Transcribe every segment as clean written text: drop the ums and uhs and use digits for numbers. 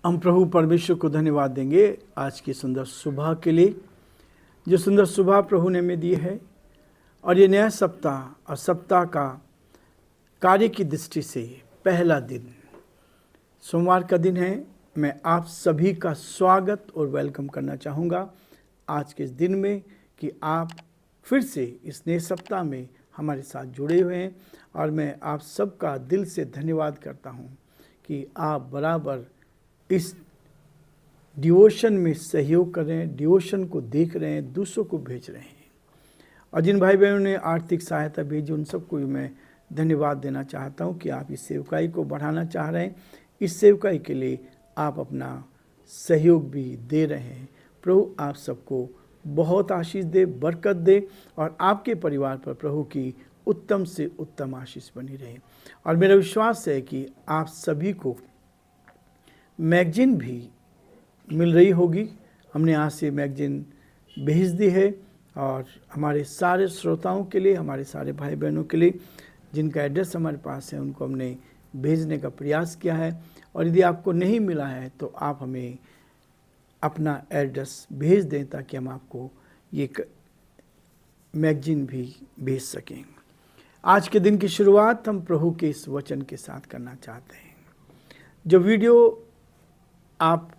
हम प्रभु परमेश्वर को धन्यवाद देंगे आज की सुंदर सुबह के लिए, जो सुंदर सुबह प्रभु ने हमें दी है। और ये नया सप्ताह और सप्ताह का कार्य की दृष्टि से पहला दिन सोमवार का दिन है। मैं आप सभी का स्वागत और वेलकम करना चाहूँगा आज के इस दिन में कि आप फिर से इस नए सप्ताह में हमारे साथ जुड़े हुए हैं। और मैं आप सबका दिल से धन्यवाद करता हूँ कि आप बराबर इस डिवोशन में सहयोग कर रहे हैं, डिवोशन को देख रहे हैं, दूसरों को भेज रहे हैं। और जिन भाई बहनों ने आर्थिक सहायता भेजी उन सबको भी मैं धन्यवाद देना चाहता हूं कि आप इस सेवकाई को बढ़ाना चाह रहे हैं। इस सेवकाई के लिए आप अपना सहयोग भी दे रहे हैं। प्रभु आप सबको बहुत आशीष दे, बरकत दे और आपके परिवार पर प्रभु की उत्तम से उत्तम आशीष बनी रहे। और मेरा विश्वास है कि आप सभी को मैगजीन भी मिल रही होगी। हमने यहाँ से मैगजीन भेज दी है और हमारे सारे श्रोताओं के लिए, हमारे सारे भाई बहनों के लिए जिनका एड्रेस हमारे पास है उनको हमने भेजने का प्रयास किया है। और यदि आपको नहीं मिला है तो आप हमें अपना एड्रेस भेज दें ताकि हम आपको ये मैगजीन भी भेज सकें। आज के दिन की शुरुआत हम प्रभु के इस वचन के साथ करना चाहते हैं। जो वीडियो आप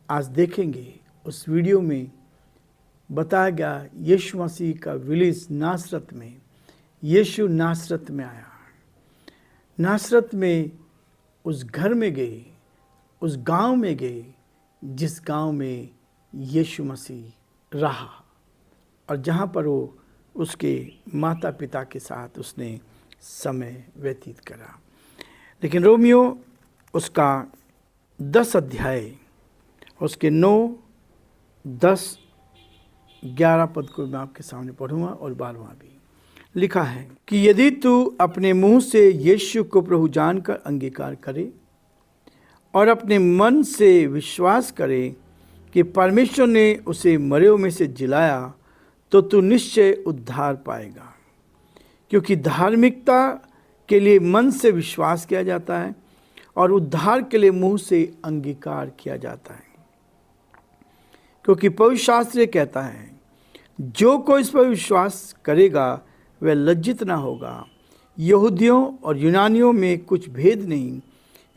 आज देखेंगे उस वीडियो में बताया गया यीशु मसीह का विलेज नासरत में। यीशु नासरत में आया, नासरत में उस घर में गए, उस गांव में गए जिस गांव में यीशु मसीह रहा और जहां पर वो उसके माता पिता के साथ उसने समय व्यतीत करा। लेकिन रोमियो उसका 10 अध्याय उसके 9, 10, 11 पद को मैं आपके सामने पढ़ूंगा और 12वां भी लिखा है कि यदि तू अपने मुंह से यीशु को प्रभु जानकर अंगीकार करे और अपने मन से विश्वास करे कि परमेश्वर ने उसे मरे में से जिलाया तो तू निश्चय उद्धार पाएगा। क्योंकि धार्मिकता के लिए मन से विश्वास किया जाता है और उद्धार के लिए मुंह से अंगीकार किया जाता है। क्योंकि पवित्र शास्त्र कहता है जो कोई इस पर विश्वास करेगा वह लज्जित ना होगा। यहूदियों और यूनानियों में कुछ भेद नहीं,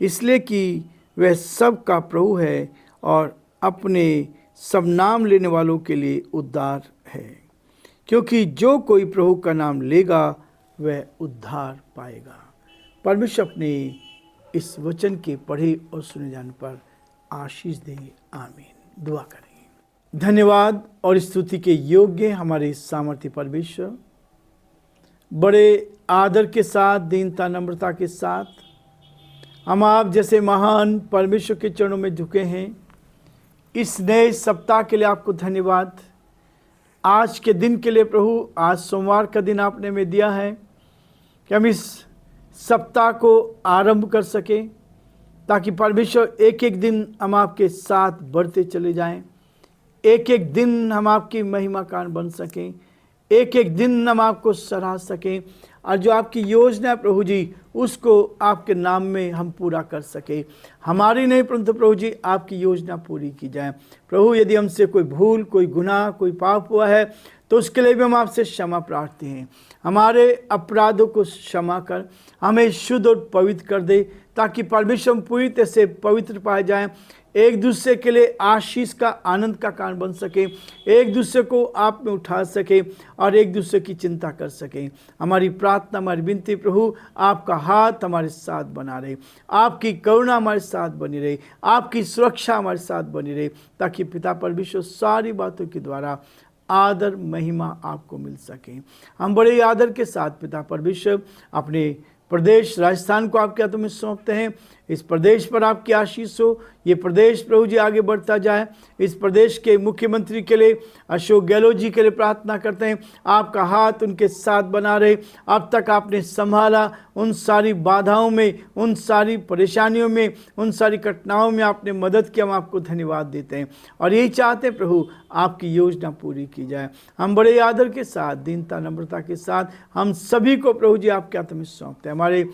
इसलिए कि वह सब का प्रभु है और अपने सब नाम लेने वालों के लिए उद्धार है। क्योंकि जो कोई प्रभु का नाम लेगा वह उद्धार पाएगा। परमेश्वर अपने इस वचन के पढ़े और सुने जाने पर आशीष दे। आमीन। दुआ करें। धन्यवाद और स्तुति के योग्य हमारे सामर्थ्य परमेश्वर, बड़े आदर के साथ, दीनता, नम्रता के साथ हम आप जैसे महान परमेश्वर के चरणों में झुके हैं। इस नए सप्ताह के लिए आपको धन्यवाद। आज के दिन के लिए प्रभु, आज सोमवार का दिन आपने हमें दिया है कि हम इस सप्ताह को आरंभ कर सकें, ताकि परमेश्वर एक एक दिन हम आपके साथ बढ़ते चले जाएं। एक एक दिन हम आपकी महिमा कारण बन सकें, एक एक दिन हम आपको सराह सकें और जो आपकी योजना है प्रभु जी उसको आपके नाम में हम पूरा कर सकें। हमारी नहीं परंतु प्रभु जी आपकी योजना पूरी की जाए। प्रभु यदि हमसे कोई भूल, कोई गुनाह, कोई पाप हुआ है तो उसके लिए भी हम आपसे क्षमा प्रार्थी हैं। हमारे अपराधों को क्षमा कर हमें शुद्ध और पवित्र कर दे, ताकि परमेश्वर पूरी तरह से पवित्र पाए जाएं, एक दूसरे के लिए आशीष का, आनंद का कारण बन सके, एक दूसरे को आप में उठा सके और एक दूसरे की चिंता कर सके। हमारी प्रार्थना, हमारी विनती प्रभु, आपका हाथ हमारे साथ बना रहे, आपकी करुणा हमारे साथ बनी रहे, आपकी सुरक्षा हमारे साथ बनी रहे, ताकि पिता परमेश्वर सारी बातों के द्वारा आदर महिमा आपको मिल सके। हम बड़े आदर के साथ पिता परमेश्वर अपने प्रदेश राजस्थान को आपके हाथों में सौंपते हैं। इस प्रदेश पर आपकी आशीष हो, ये प्रदेश प्रभु जी आगे बढ़ता जाए। इस प्रदेश के मुख्यमंत्री के लिए अशोक गहलोत जी के लिए प्रार्थना करते हैं, आपका हाथ उनके साथ बना रहे। अब तक आपने संभाला, उन सारी बाधाओं में, उन सारी परेशानियों में, उन सारी घटनाओं में आपने मदद की। हम आपको धन्यवाद देते हैं और यही चाहते हैं प्रभु आपकी योजना पूरी की जाए। हम बड़े आदर के साथ, दीनता, नम्रता के साथ हम सभी को प्रभु जी आपके हाथ में सौंपते हैं। हमारे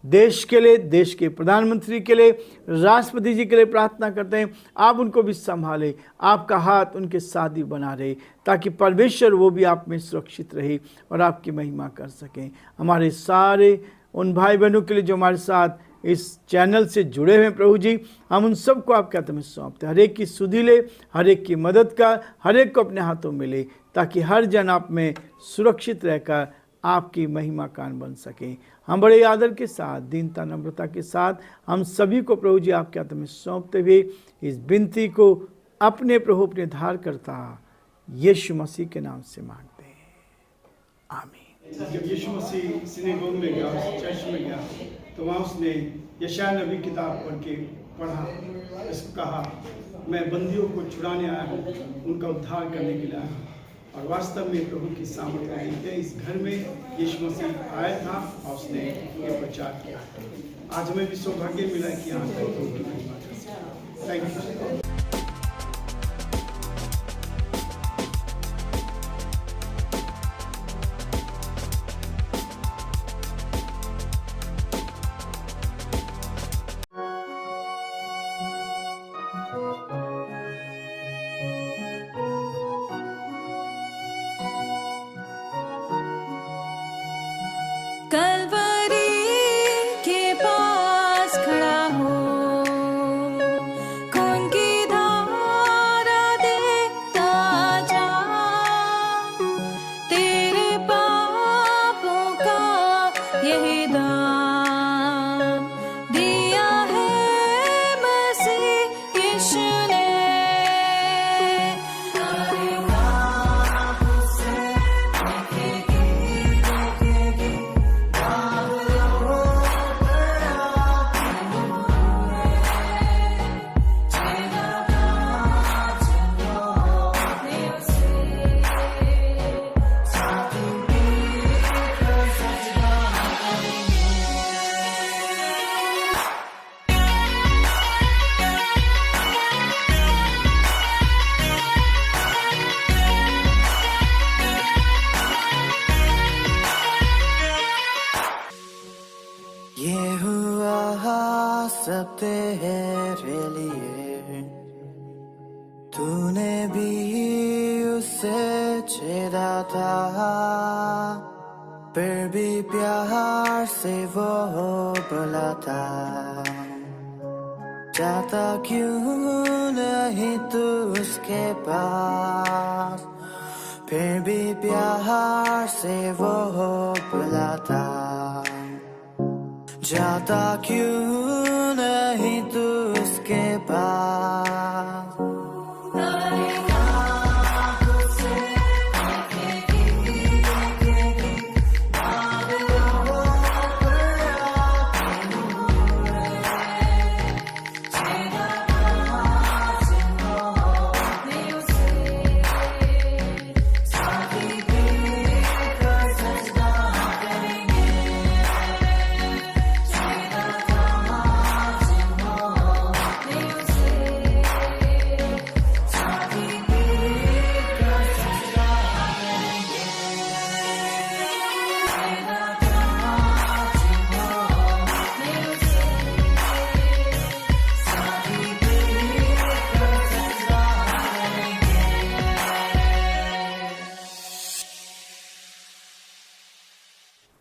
देश के लिए, देश के प्रधानमंत्री के लिए, राष्ट्रपति जी के लिए प्रार्थना करते हैं। आप उनको भी संभालें, आपका हाथ उनके साथ ही बना रहे, ताकि परमेश्वर वो भी आप में सुरक्षित रहे और आपकी महिमा कर सकें। हमारे सारे उन भाई बहनों के लिए जो हमारे साथ इस चैनल से जुड़े हुए हैं, प्रभु जी, हम उन सबको आपके हाथ में सौंपते हैं। हर एक की सुधि ले, हर एक की मदद कर, हर एक को अपने हाथों में ले, ताकि हर जन आप में सुरक्षित रहकर आपकी महिमा कान बन सके। हम बड़े आदर के साथ, दीनता नम्रता के साथ हम सभी को प्रभु जी आपके हाथ में सौंपते हुए इस विनती को अपने प्रभु अपने धार करता यीशु मसीह के नाम से मांगते हैं, आमीन। जब यीशु मसीह सिनेगोग में गया, चर्च में गया, तो वहाँ उसने यशायाह नबी किताब पढ़ा, इसको कहा, मैं बंदियों को छुड़ाने आया हूँ, उनका उद्धार करने के लिए आया हूँ। और वास्तव में प्रभु की सामर्थ्य देखते हैं, इस घर में यीशु मसीह आया था और उसने ये प्रचार किया। आज हमें भी सौभाग्य मिला कि यहाँ पर प्रभु की महिमा कर सकें। Thank you. कलवरी के पास खड़ा हो, खून की धारा देखता जा, तेरे पापों का यही दाम दिया है मसीह यीशु ने। ये हुआ सब तेरे लिए, तूने भी उसे छेड़ा था, फिर भी प्यार से वो बुलाता, जाता क्यों नहीं तू उसके पास, फिर भी प्यार से वो बुलाता, जाता क्यों नहीं तू उसके पास।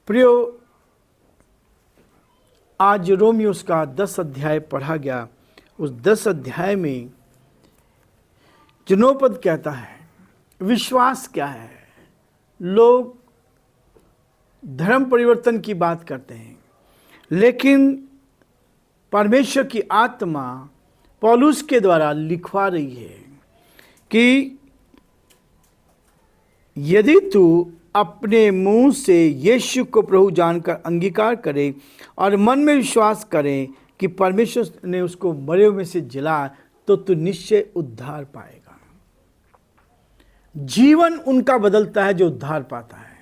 प्रियो, आज रोमियोस का 10 अध्याय पढ़ा गया। उस 10 अध्याय में जनोपद कहता है विश्वास क्या है। लोग धर्म परिवर्तन की बात करते हैं, लेकिन परमेश्वर की आत्मा पौलुस के द्वारा लिखवा रही है कि यदि तू अपने मुंह से यीशु को प्रभु जानकर अंगीकार करे और मन में विश्वास करें कि परमेश्वर ने उसको मरे हुए में से जिला, तो तू निश्चय उद्धार पाएगा। जीवन उनका बदलता है जो उद्धार पाता है।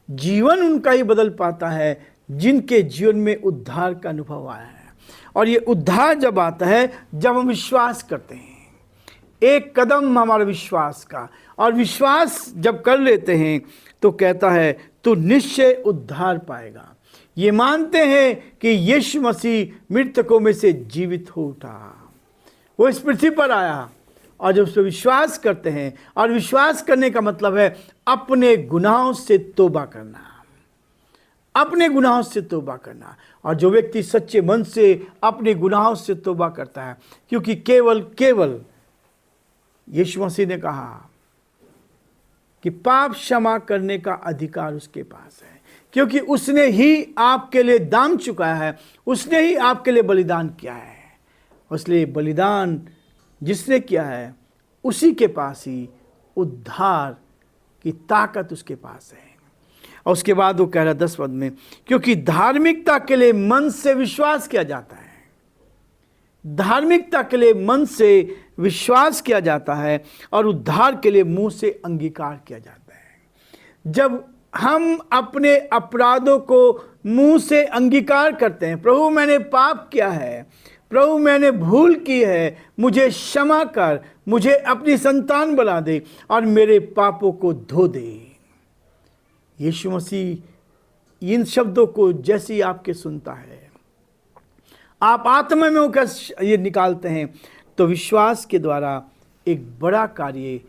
जीवन उनका ही बदल पाता है जिनके जीवन में उद्धार का अनुभव आया है। और ये उद्धार जब आता है जब हम विश्वास करते हैं। एक कदम हमारा विश्वास का, और विश्वास जब कर लेते हैं तो कहता है तू निश्चय उद्धार पाएगा। ये मानते हैं कि यीशु मसीह मृतकों में से जीवित हो उठा, वो इस पृथ्वी पर आया, और जब उस पर विश्वास करते हैं, और विश्वास करने का मतलब है अपने गुनाहों से तौबा करना, अपने गुनाहों से तौबा करना। और जो व्यक्ति सच्चे मन से अपने गुनाहों से तौबा करता है, क्योंकि केवल यीशु मसीह ने कहा कि पाप क्षमा करने का अधिकार उसके पास है, क्योंकि उसने ही आपके लिए दाम चुकाया है, उसने ही आपके लिए बलिदान किया है। इसलिए बलिदान जिसने किया है उसी के पास ही उद्धार की ताकत उसके पास है। और उसके बाद वो कह रहा है 10 पद में, क्योंकि धार्मिकता के लिए मन से विश्वास किया जाता है, धार्मिकता के लिए मन से विश्वास किया जाता है, और उद्धार के लिए मुंह से अंगीकार किया जाता है। जब हम अपने अपराधों को मुंह से अंगीकार करते हैं, प्रभु मैंने पाप किया है, प्रभु मैंने भूल की है, मुझे क्षमा कर, मुझे अपनी संतान बना दे और मेरे पापों को धो दे। यीशु मसीह इन शब्दों को जैसे ही आपके सुनता है, आप आत्मा में होकर ये निकालते हैं, तो विश्वास के द्वारा एक बड़ा कार्य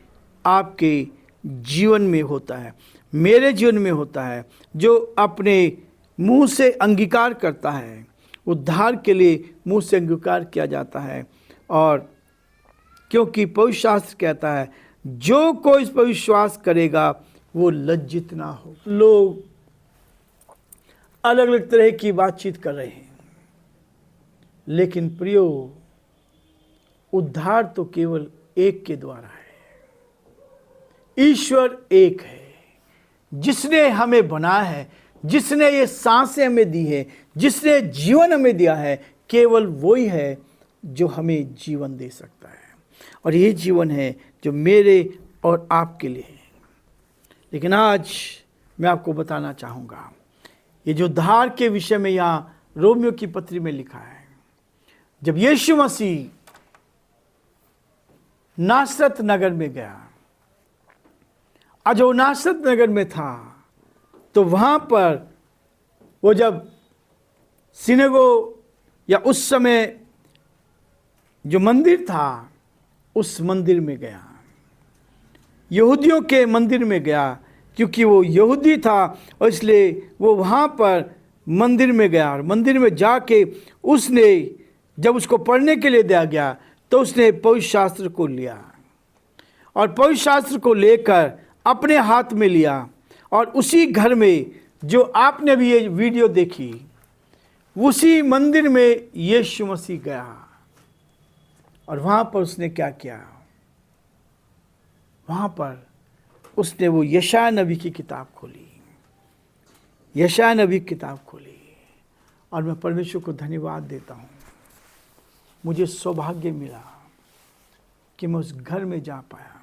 आपके जीवन में होता है, मेरे जीवन में होता है। जो अपने मुंह से अंगीकार करता है, उद्धार के लिए मुंह से अंगीकार किया जाता है। और क्योंकि पवित्र शास्त्र कहता है, जो कोई इस पर विश्वास करेगा वो लज्जित ना हो। लोग अलग अलग तरह की बातचीत कर रहे हैं, लेकिन प्रियो, उद्धार तो केवल एक के द्वारा है। ईश्वर एक है, जिसने हमें बनाया है, जिसने ये सांसें हमें दी है, जिसने जीवन हमें दिया है, केवल वही है जो हमें जीवन दे सकता है। और ये जीवन है जो मेरे और आपके लिए है। लेकिन आज मैं आपको बताना चाहूँगा, ये जो उद्धार के विषय में यहाँ रोमियो की पत्री में लिखा है, जब यीशु मसीह नासरत नगर में गया, और जो नासरत नगर में था, तो वहाँ पर वो जब सिनेगो या उस समय जो मंदिर था, उस मंदिर में गया, यहूदियों के मंदिर में गया, क्योंकि वो यहूदी था और इसलिए वो वहाँ पर मंदिर में गया। और मंदिर में जाके उसने, जब उसको पढ़ने के लिए दिया गया, तो उसने पवित्र शास्त्र को लिया, और पवित्र शास्त्र को लेकर अपने हाथ में लिया, और उसी घर में जो आपने भी ये वीडियो देखी, उसी मंदिर में यीशु मसीह गया। और वहाँ पर उसने क्या किया? वहाँ पर उसने वो यशायाह नबी की किताब खोली, यशायाह नबी की किताब खोली। और मैं परमेश्वर को धन्यवाद देता हूँ, मुझे सौभाग्य मिला कि मैं उस घर में जा पाया,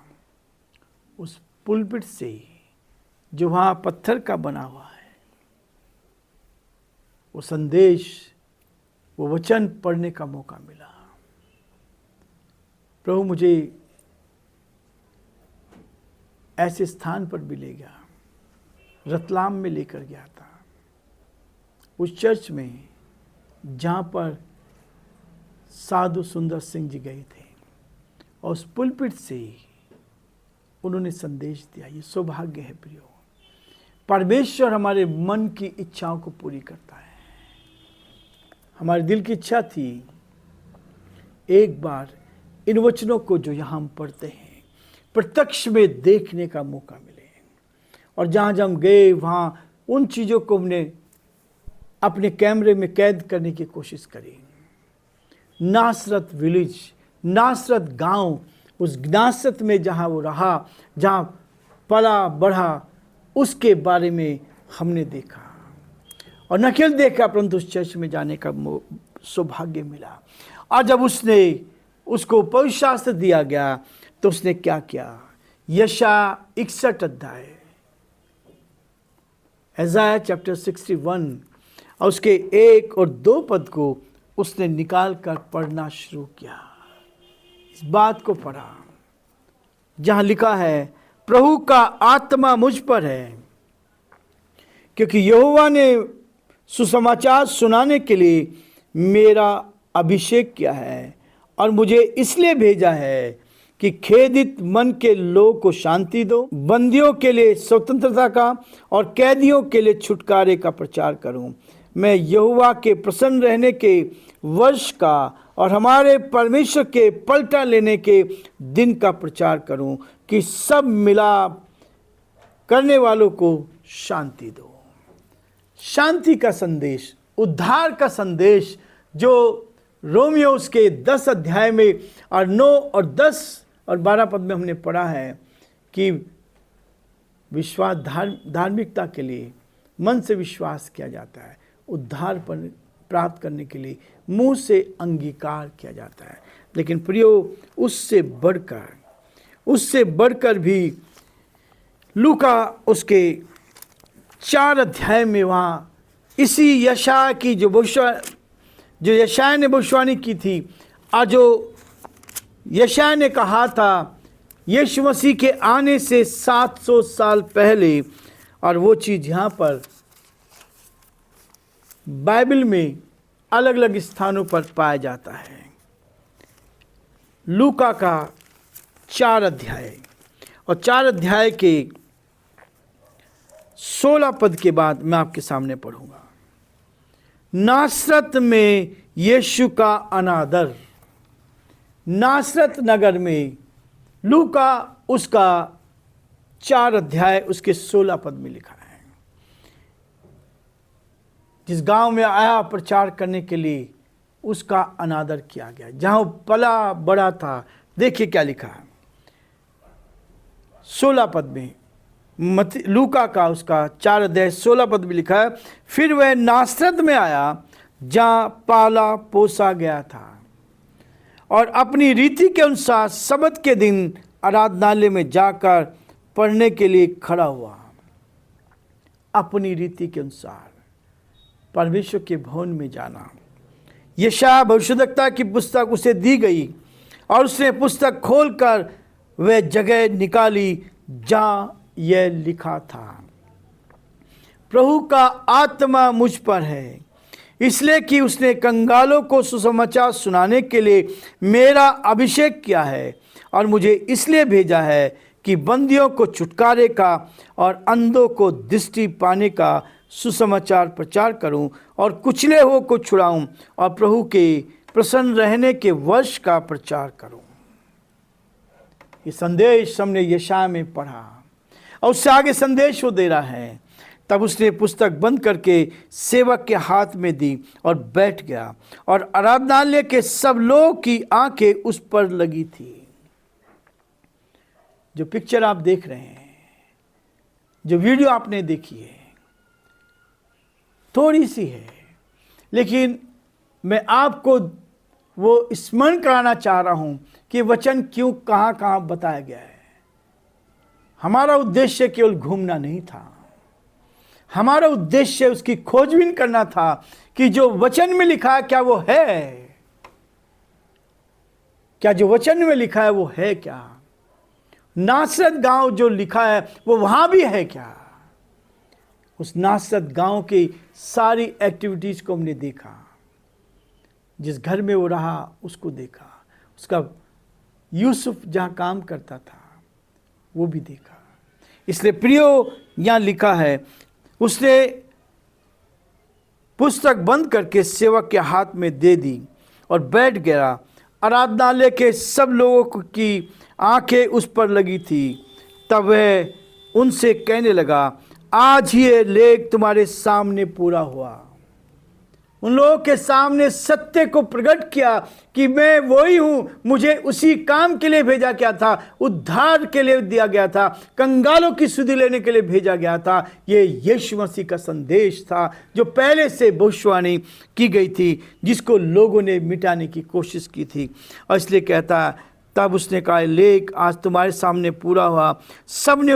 उस पुलपिट से ही, जो वहाँ पत्थर का बना हुआ है, वो संदेश, वो वचन पढ़ने का मौका मिला। प्रभु मुझे ऐसे स्थान पर भी ले गया, रतलाम में लेकर गया था, उस चर्च में जहाँ पर साधु सुंदर सिंह जी गए थे, और उस पुलपिट से ही उन्होंने संदेश दिया। ये सौभाग्य है प्रियो। परमेश्वर हमारे मन की इच्छाओं को पूरी करता है। हमारे दिल की इच्छा थी एक बार इन वचनों को जो यहाँ हम पढ़ते हैं प्रत्यक्ष में देखने का मौका मिले, और जहाँ जहाँ हम गए वहाँ उन चीज़ों को हमने अपने कैमरे में कैद करने की कोशिश करी। नासरत विलेज, नासरत गांव, उस नासरत में जहाँ वो रहा, जहाँ पला बढ़ा, उसके बारे में हमने देखा, और न केवल देखा परंतु उस चर्च में जाने का सौभाग्य मिला। और जब उसने उसको पवित्र शास्त्र दिया गया, तो उसने क्या किया? यशायाह 61 अध्याय, इज़ाया चैप्टर 61 और उसके 1 और 2 पद को उसने निकाल कर पढ़ना शुरू किया। इस बात को पढ़ा जहाँ लिखा है, प्रभु का आत्मा मुझ पर है, क्योंकि यहोवा ने सुसमाचार सुनाने के लिए मेरा अभिषेक किया है और मुझे इसलिए भेजा है कि खेदित मन के लोग को शांति दो, बंदियों के लिए स्वतंत्रता का और कैदियों के लिए छुटकारे का प्रचार करूं। मैं यहोवा के प्रसन्न रहने के वर्ष का और हमारे परमेश्वर के पलटा लेने के दिन का प्रचार करूं कि सब मिलाप करने वालों को शांति दो। शांति का संदेश, उद्धार का संदेश जो रोमियो उसके 10 अध्याय में और 9 और 10 और 12 पद में हमने पढ़ा है कि विश्वास धार्मिकता के लिए मन से विश्वास किया जाता है, उद्धार पर प्राप्त करने के लिए मुंह से अंगीकार किया जाता है। लेकिन प्रियो, उससे बढ़कर भी लूका उसके 4 अध्याय में वहाँ इसी यशाया की जो यशाया ने भविष्यवाणी की थी और जो यशाया ने कहा था यीशु मसीह के आने से 700 साल पहले, और वो चीज़ यहाँ पर बाइबल में अलग अलग स्थानों पर पाया जाता है। लूका का 4 अध्याय और 4 अध्याय के 16 पद के बाद मैं आपके सामने पढ़ूंगा। नासरत में यीशु का अनादर। नासरत नगर में लूका उसका 4 अध्याय उसके 16 पद में लिखा है। जिस गांव में आया प्रचार करने के लिए उसका अनादर किया गया, जहां पला बड़ा था। देखिए क्या लिखा है 16 पद में, लूका का उसका 4 अध्याय 16 पद में लिखा है, फिर वह नासरत में आया जहाँ पाला पोसा गया था और अपनी रीति के अनुसार सबत के दिन आराधनालय में जाकर पढ़ने के लिए खड़ा हुआ। अपनी रीति के अनुसार परमेश्वर के भवन में जाना। यशायाह भविष्यद्वक्ता की पुस्तक उसे दी गई और उसने पुस्तक खोलकर वह जगह निकाली जहाँ यह लिखा था, प्रभु का आत्मा मुझ पर है, इसलिए कि उसने कंगालों को सुसमाचार सुनाने के लिए मेरा अभिषेक किया है और मुझे इसलिए भेजा है कि बंदियों को छुटकारे का और अंधों को दृष्टि पाने का सुसमाचार प्रचार करूं और कुचले हुओं को छुड़ाऊं और प्रभु के प्रसन्न रहने के वर्ष का प्रचार करूं। ये संदेश हमने यशायाह में पढ़ा और उससे आगे संदेश वो दे रहा है। तब उसने पुस्तक बंद करके सेवक के हाथ में दी और बैठ गया और आराधनालय के सब लोगों की आंखें उस पर लगी थी। जो पिक्चर आप देख रहे हैं, जो वीडियो आपने देखी है, थोड़ी सी है, लेकिन मैं आपको वो स्मरण कराना चाह रहा हूं कि वचन क्यों कहां कहां बताया गया है। हमारा उद्देश्य केवल घूमना नहीं था, हमारा उद्देश्य उसकी खोजबीन करना था कि जो वचन में लिखा है क्या वो है, क्या जो वचन में लिखा है वो है क्या। नासरत गांव जो लिखा है वो वहां भी है क्या। उस नासरत गांव की सारी एक्टिविटीज को हमने देखा, जिस घर में वो रहा उसको देखा, उसका यूसुफ जहां काम करता था वो भी देखा। इसलिए प्रियो यहां लिखा है, उसने पुस्तक बंद करके सेवक के हाथ में दे दी और बैठ गया। आराधनालय के सब लोगों की आंखें उस पर लगी थी। तब वह उनसे कहने लगा, आज ही ये लेख तुम्हारे सामने पूरा हुआ। उन लोगों के सामने सत्य को प्रकट किया कि मैं वही हूं, मुझे उसी काम के लिए भेजा गया था, उद्धार के लिए दिया गया था, कंगालों की सुधि लेने के लिए भेजा गया था। ये यीशु मसीह का संदेश था जो पहले से भविष्यवाणी की गई थी, जिसको लोगों ने मिटाने की कोशिश की थी। और इसलिए कहता, तब उसने कहा, लेख आज तुम्हारे सामने पूरा हुआ। सब ने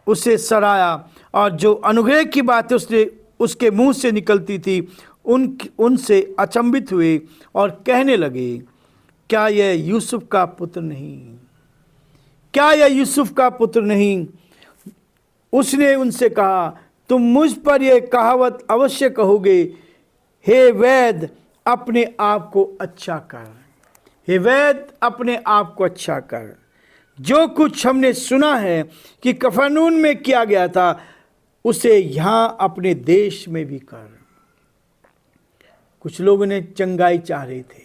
उसे सराहा और जो अनुग्रह की बातें उसके मुंह से निकलती थी उनसे अचंभित हुए और कहने लगे, क्या यह यूसुफ का पुत्र नहीं, क्या यह यूसुफ का पुत्र नहीं। उसने उनसे कहा, तुम मुझ पर यह कहावत अवश्य कहोगे, हे वैद्य अपने आप को अच्छा कर, हे वैद्य अपने आप को अच्छा कर। जो कुछ हमने सुना है कि कफरनहूम में किया गया था, उसे यहाँ अपने देश में भी कर। कुछ लोगों ने चंगाई चाह रहे थे,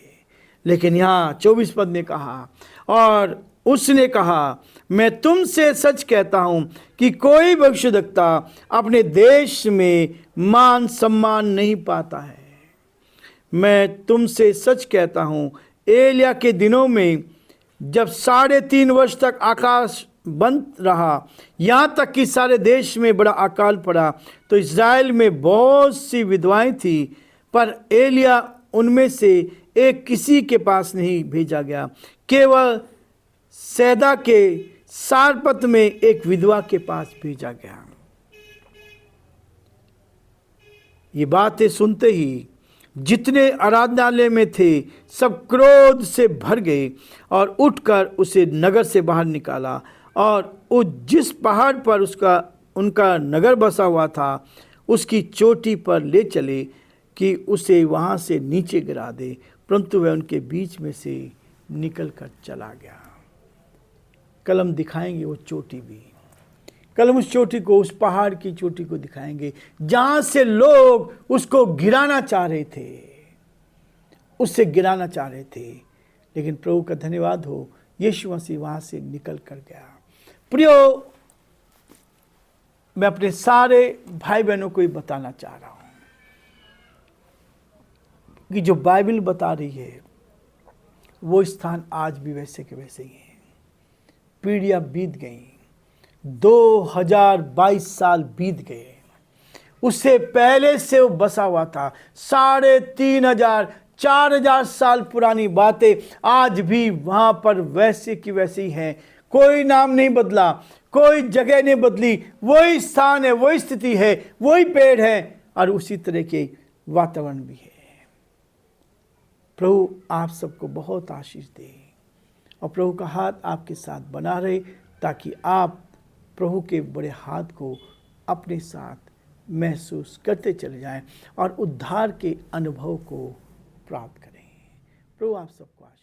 लेकिन यहाँ 24 पद में कहा, और उसने कहा, मैं तुमसे सच कहता हूं कि कोई भविष्यद्वक्ता अपने देश में मान सम्मान नहीं पाता है। मैं तुमसे सच कहता हूं, एलिया के दिनों में जब 3.5 वर्ष तक आकाश बंद रहा, यहाँ तक कि सारे देश में बड़ा अकाल पड़ा, तो इज़राइल में बहुत सी विधवाएं थी, पर एलिया उनमें से एक किसी के पास नहीं भेजा गया, केवल सैदा के सारपत में एक विधवा के पास भेजा गया। ये बातें सुनते ही जितने आराधनालय में थे सब क्रोध से भर गए और उठकर उसे नगर से बाहर निकाला, और वो जिस पहाड़ पर उनका नगर बसा हुआ था उसकी चोटी पर ले चले कि उसे वहाँ से नीचे गिरा दे, परंतु वह उनके बीच में से निकल कर चला गया। कल हम दिखाएंगे वो चोटी भी, कल हम उस चोटी को, उस पहाड़ की चोटी को दिखाएंगे जहाँ से लोग उसको गिराना चाह रहे थे, उससे गिराना चाह रहे थे, लेकिन प्रभु का धन्यवाद हो, यीशु मसीह वहाँ से निकल कर गया। प्रियो, मैं अपने सारे भाई बहनों को ये बताना चाह रहा हूँ कि जो बाइबल बता रही है वो स्थान आज भी वैसे के वैसे ही है। पीढ़ियाँ बीत गई, 2022 साल बीत गए, उससे पहले से वो बसा हुआ था। 3,500 4,000 साल पुरानी बातें आज भी वहाँ पर वैसे की वैसी हैं। कोई नाम नहीं बदला, कोई जगह नहीं बदली, वही स्थान है, वही स्थिति है, वही पेड़ है और उसी तरह के वातावरण भी है। प्रभु आप सबको बहुत आशीष दे और प्रभु का हाथ आपके साथ बना रहे, ताकि आप प्रभु के बड़े हाथ को अपने साथ महसूस करते चले जाएं और उद्धार के अनुभव को प्राप्त करें। प्रभु आप सबको आशीष